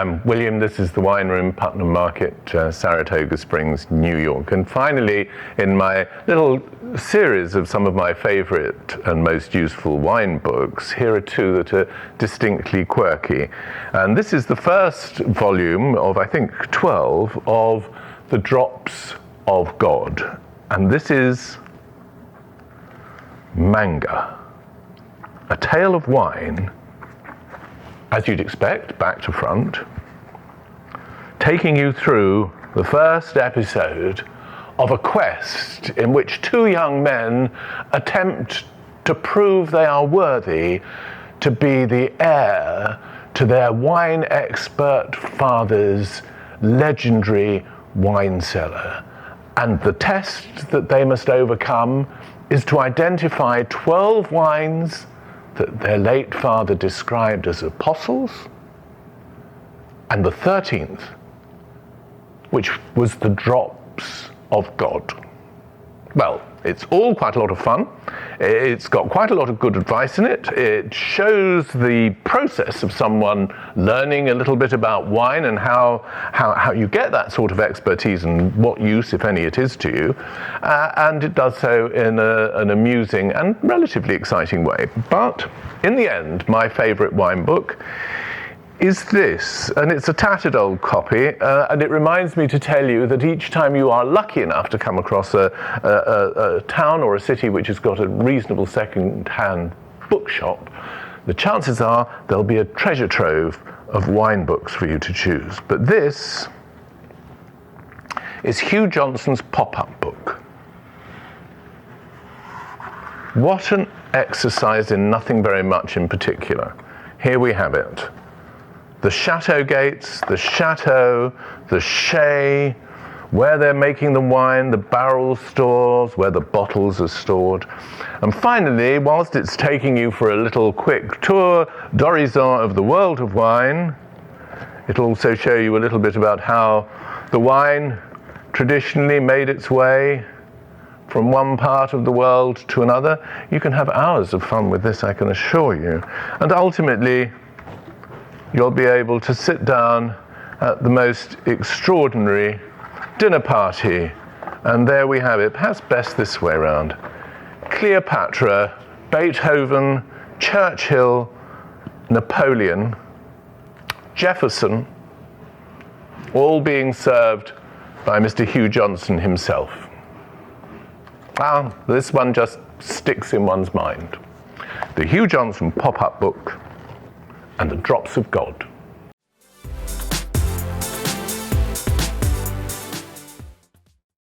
I'm William. This is the Wine Room, Putnam Market, Saratoga Springs, New York. And finally, in my little series of some of my favorite and most useful wine books, here are two that are distinctly quirky. And this is the first volume of, I think, 12 of The Drops of God. And this is Manga, a tale of wine, as you'd expect, back to front, taking you through the first episode of a quest in which two young men attempt to prove they are worthy to be the heir to their wine expert father's legendary wine cellar. And the test that they must overcome is to identify 12 wines that their late father described as apostles, and the 13th, which was the drops of God. Well, it's all quite a lot of fun. It's got quite a lot of good advice in it. It shows the process of someone learning a little bit about wine and how you get that sort of expertise and what use, if any, it is to you. And it does so in an amusing and relatively exciting way. But in the end, my favorite wine book is this, and it's a tattered old copy, and it reminds me to tell you that each time you are lucky enough to come across a town or a city which has got a reasonable second-hand bookshop, the chances are there'll be a treasure trove of wine books for you to choose. But this is Hugh Johnson's pop-up book. What an exercise in nothing very much in particular. Here we have it. The chateau gates, the chateau, the chai, where they're making the wine, the barrel stores, where the bottles are stored. And finally, whilst it's taking you for a little quick tour d'horizon of the world of wine, it'll also show you a little bit about how the wine traditionally made its way from one part of the world to another. You can have hours of fun with this, I can assure you. And ultimately, you'll be able to sit down at the most extraordinary dinner party. And there we have it, perhaps best this way around. Cleopatra, Beethoven, Churchill, Napoleon, Jefferson, all being served by Mr. Hugh Johnson himself. Well, this one just sticks in one's mind. The Hugh Johnson pop-up book and the Drops of God.